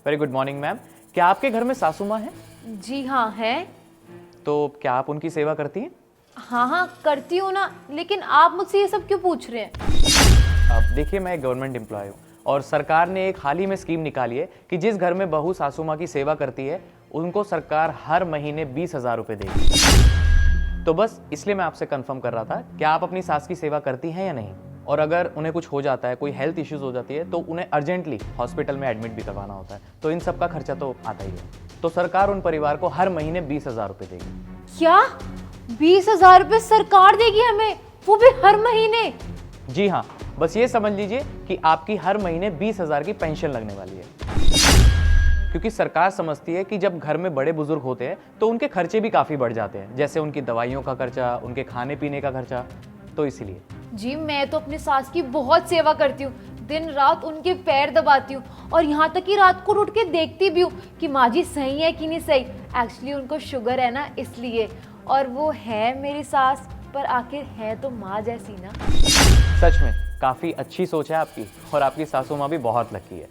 Very good morning ma'am. क्या आपके घर में सासू माँ है? जी हाँ है। तो क्या आप उनकी सेवा करती हैं? हाँ हाँ करती हूँ ना, लेकिन आप मुझसे ये सब क्यों पूछ रहे हैं? अब देखिए, मैं एक गवर्नमेंट एम्प्लॉय हूँ और सरकार ने एक हाल ही में स्कीम निकाली है कि जिस घर में बहू सासू माँ की सेवा करती है उनको सरकार हर महीने 20,000 रुपये देगी। तो बस इसलिए मैं आपसे कंफर्म कर रहा था, क्या आप अपनी सास की सेवा करती हैं या नहीं, और अगर उन्हें कुछ हो जाता है, कोई हेल्थ इश्यूज हो जाती है, तो उन्हें अर्जेंटली हॉस्पिटल में एडमिट भी करवाना होता है, तो इन सब का खर्चा तो आता ही है। तो सरकार उन परिवार को हर महीने 20,000 रुपये देगी। क्या 20,000 रुपये सरकार देगी हमें, वो भी हर महीने? जी हाँ, बस ये समझ लीजिए कि आपकी हर महीने 20,000 की पेंशन लगने वाली है, क्योंकि सरकार समझती है कि जब घर में बड़े बुजुर्ग होते हैं तो उनके खर्चे भी काफी बढ़ जाते हैं, जैसे उनकी दवाइयों का खर्चा, उनके खाने पीने का खर्चा, तो इसीलिए। जी मैं तो अपनी सास की बहुत सेवा करती हूँ, दिन रात उनके पैर दबाती हूँ और यहाँ तक कि रात को उठ के देखती भी हूँ कि माँ जी सही है कि नहीं सही। एक्चुअली उनको शुगर है ना, इसलिए। और वो है मेरी सास, पर आखिर है तो माँ जैसी ना। सच में काफी अच्छी सोच है आपकी, और आपकी सासू माँ भी बहुत लकी है।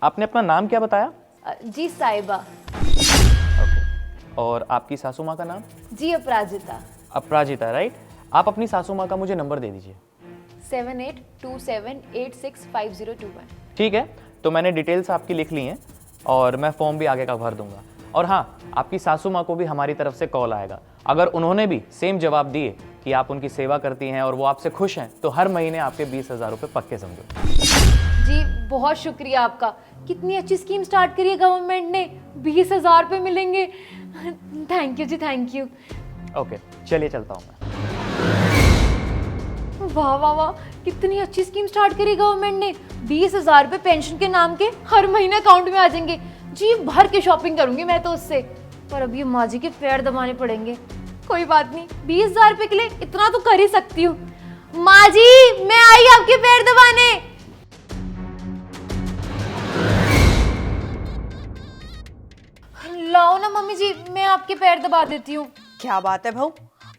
आपने अपना नाम क्या बताया? जी साहिबा। ओके। और आपकी सासू माँ का नाम? जी अपराजिता। अपराजिता, राइट। आप अपनी सासू माँ का मुझे नंबर दे दीजिए। 7827865021। ठीक है, तो मैंने डिटेल्स आपकी लिख ली हैं और मैं फॉर्म भी आगे का भर दूंगा। और हाँ, आपकी सासू माँ को भी हमारी तरफ से कॉल आएगा। अगर उन्होंने भी सेम जवाब दिए कि आप उनकी सेवा करती हैं और वो आपसे खुश हैं, तो हर महीने आपके 20,000 रुपये पक्के समझो। जी बहुत शुक्रिया आपका, कितनी अच्छी स्कीम स्टार्ट करी है गवर्नमेंट ने, 20,000 रुपये मिलेंगे। थैंक यू जी, थैंक यू। ओके, चलिए चलता हूँ मैं। वाह वाह वाह, कितनी अच्छी स्कीम स्टार्ट करी गवर्नमेंट ने। 20,000 रुपये पेंशन के नाम के हर महीने अकाउंट में आ जाएंगे। जी भर के शॉपिंग करूंगी मैं तो उससे, पर अब ये माँ जी के पैर दबाने पड़ेंगे। कोई बात नहीं, 20,000 रुपये के लिए इतना तो कर ही सकती हूँ। माँ जी मैं आई आपके पैर दबाने। लाओ ना मम्मी जी, मैं आपके पैर दबा देती हूँ। क्या बात है बहू,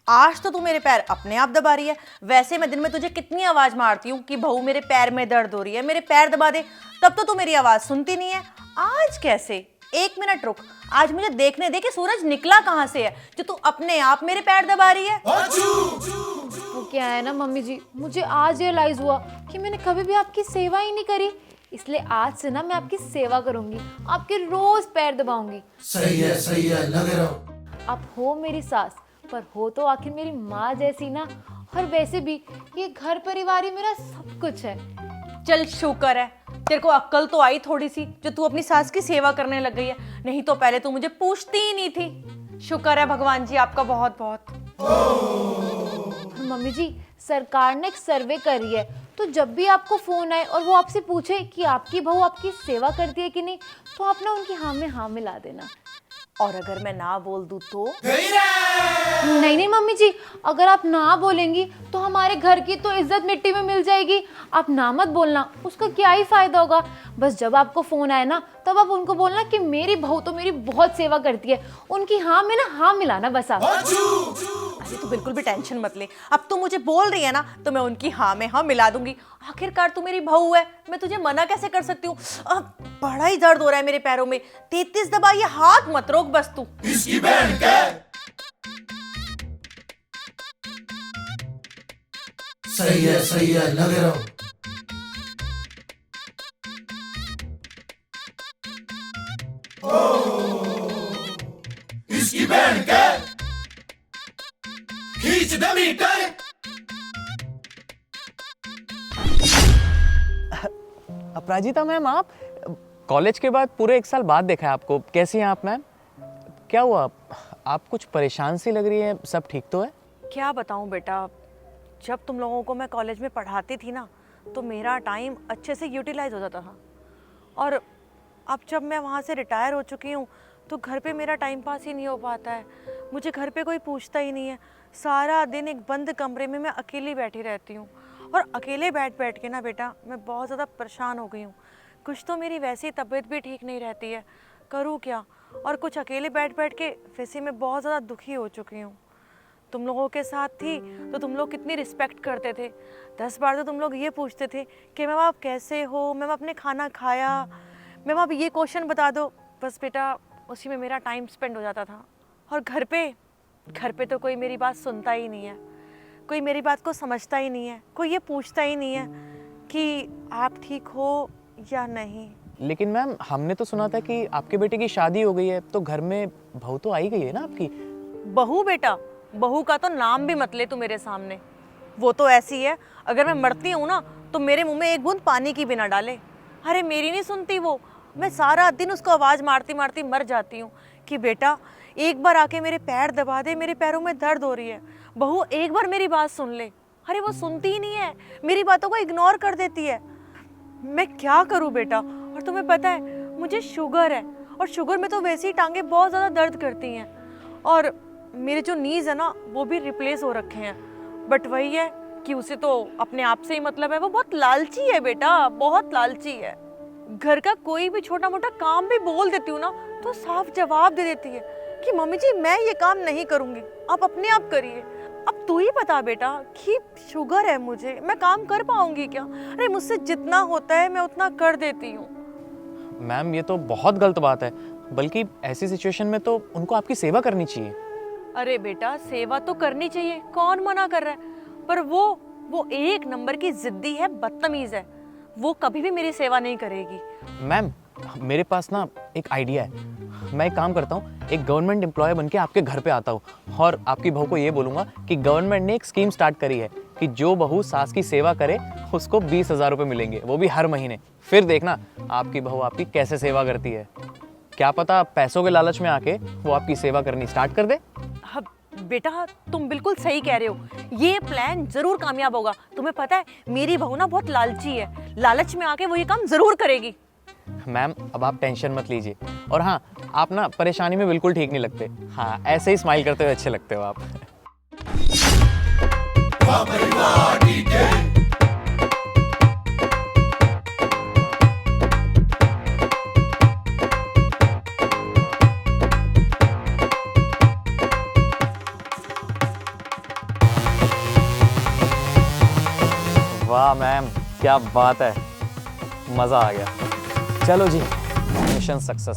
आज तो तू मेरे पैर अपने आप दबा रही है। वैसे मैं दिन में तुझे कितनी आवाज मारती हूँ कि बहू मेरे पैर में दर्द हो रही है, मेरे पैर दबा दे, तब तो तू मेरी आवाज सुनती नहीं है। आज कैसे? एक मिनट रुक, आज मुझे देखने दे कि सूरज निकला कहाँ से है जो तू अपने आप मेरे पैर दबा रही है। वो क्या है ना मम्मी जी, मुझे आज रियलाइज हुआ कि मैंने कभी भी आपकी सेवा ही नहीं करी, इसलिए आज से ना मैं आपकी सेवा करूंगी, आपके रोज पैर दबाऊंगी। सही है, लगे रहो। आप हो मेरी सास, पर हो तो आखिर मेरी माँ जैसी ना। और वैसे भी ये घर परिवार ही मेरा सब कुछ है। चल शुक्र है, तेरे को अक्ल तो आई थोड़ी सी, जो तू अपनी सास की सेवा करने लग गई है, नहीं तो पहले तू मुझे पूछती ही नहीं थी। शुक्र है भगवान जी आपका बहुत बहुत। मम्मी जी सरकार ने एक सर्वे करी है, तो जब भी आपको फोन आए और वो आपसे पूछे कि आपकी बहू आपकी सेवा करती है कि नहीं, तो आप ना उनकी हाँ में हाँ मिला देना। और अगर मैं ना बोल दूं तो? नहीं नहीं मम्मी जी, अगर आप ना बोलेंगी तो हमारे घर की तो इज्जत मिट्टी में मिल जाएगी। आप ना मत बोलना, उसका क्या ही फायदा होगा। बस जब आपको फोन आए ना, तब आप उनको बोलना कि मेरी बहू तो मेरी बहुत सेवा करती है, उनकी हाँ में ना हाँ मिलाना बस आप। अरे तू बिल्कुल भी टेंशन मत ले, अब तू मुझे बोल रही है ना, तो मैं उनकी हाँ में हाँ मिला दूंगी। आखिरकार तू मेरी बहू है, मैं तुझे मना कैसे कर सकती हूँ। बड़ा ही दर्द हो रहा है मेरे पैरों में। 33 दबा, ये हाथ मत रोक बस तू। इसकी बहन क्या? सही है, लगे रहो। इसकी बहन क्या? खींच दे मीटर। अपराजिता मैम, आप कॉलेज के बाद पूरे 1 साल बाद देखा है आपको। कैसी हैं आप मैम? क्या हुआ, आप कुछ परेशान सी लग रही है, सब ठीक तो है? क्या बताऊं बेटा, जब तुम लोगों को मैं कॉलेज में पढ़ाती थी ना, तो मेरा टाइम अच्छे से यूटिलाइज हो जाता था। और अब जब मैं वहाँ से रिटायर हो चुकी हूँ, तो घर पे मेरा टाइम पास ही नहीं हो पाता है। मुझे घर पे कोई पूछता ही नहीं है। सारा दिन एक बंद कमरे में मैं अकेली बैठी रहती हूँ। और अकेले बैठ बैठ के ना बेटा, मैं बहुत ज़्यादा परेशान हो गई हूँ। कुछ तो मेरी वैसी तबीयत भी ठीक नहीं रहती है, करूँ क्या। और कुछ अकेले बैठ बैठ के वैसे मैं बहुत ज़्यादा दुखी हो चुकी हूँ। तुम लोगों के साथ थी तो तुम लोग कितनी रिस्पेक्ट करते थे। 10 बार तो तुम लोग ये पूछते थे कि मैम आप कैसे हो, मैम आपने खाना खाया, मैम आप ये क्वेश्चन बता दो, बस बेटा उसी में मेरा टाइम स्पेंड हो जाता था। और घर पे तो कोई मेरी बात सुनता ही नहीं है, कोई मेरी बात को समझता ही नहीं है, कोई ये पूछता ही नहीं है कि आप ठीक हो या नहीं। लेकिन मैम हमने तो सुना था कि आपके बेटे की शादी हो गई है, तो घर में बहू तो आई गई है ना आपकी। बहू बेटा, बहू का तो नाम भी मत ले तू मेरे सामने। वो तो ऐसी है, अगर मैं मरती हूँ ना तो मेरे मुंह में एक बूंद पानी की भी ना डाले। अरे मेरी नहीं सुनती वो, मैं सारा दिन उसको आवाज़ मारती मारती मर जाती हूँ कि बेटा एक बार आके मेरे पैर दबा दे, मेरे पैरों में दर्द हो रही है, बहू एक बार मेरी बात सुन ले। अरे वो सुनती ही नहीं है, मेरी बातों को इग्नोर कर देती है। मैं क्या करूँ बेटा? और तुम्हें पता है मुझे शुगर है, और शुगर में तो वैसे ही टांगे बहुत ज़्यादा दर्द करती हैं, और मेरे जो नीज़ है ना वो भी रिप्लेस हो रखे हैं। बट वही है कि उसे तो अपने आप से ही मतलब है, वो बहुत लालची है बेटा, बहुत लालची है। घर का कोई भी छोटा मोटा काम भी बोल देती हूँ ना तो साफ जवाब दे देती है कि मम्मी जी मैं ये काम नहीं करूँगी, आप अपने आप करिए। अब तू ही बता बेटा कि शुगर है मुझे, मैं काम कर पाऊंगी क्या? अरे मुझसे जितना होता है मैं उतना कर देती हूँ। मैम ये तो बहुत गलत बात है, बल्कि ऐसी सिचुएशन में तो उनको आपकी सेवा करनी चाहिए। अरे बेटा सेवा तो करनी चाहिए, कौन मना कर रहा है, पर वो एक नंबर की जिद्दी है, बदतमीज है, वो कभी भी मेरी सेवा नहीं करेगी। मैम मेरे पास ना एक आइडिया है, मैं एक काम करता हूँ, एक गवर्नमेंट एम्प्लॉय बनके आपके घर पे आता हूँ और आपकी बहू को ये बोलूँगा कि गवर्नमेंट ने एक स्कीम स्टार्ट करी है कि जो बहू सास की सेवा करे उसको 20,000 रुपये मिलेंगे, वो भी हर महीने। फिर देखना आपकी बहू आपकी कैसे सेवा करती है। क्या पता पैसों के लालच में आके वो आपकी सेवा करनी स्टार्ट कर दे। हाँ बेटा तुम बिल्कुल सही कह रहे हो, ये प्लान जरूर कामयाब होगा। तुम्हें पता है मेरी बहू ना बहुत लालची है, लालच में आके वो ये काम जरूर करेगी। मैम अब आप टेंशन मत लीजिए, और हाँ आप ना परेशानी में बिल्कुल ठीक नहीं लगते। हाँ ऐसे ही स्माइल करते हुए अच्छे लगते हो आप। वाह भाई वाह डीजे। वाह मैम क्या बात है, मज़ा आ गया। चलो जी मिशन सक्सेस।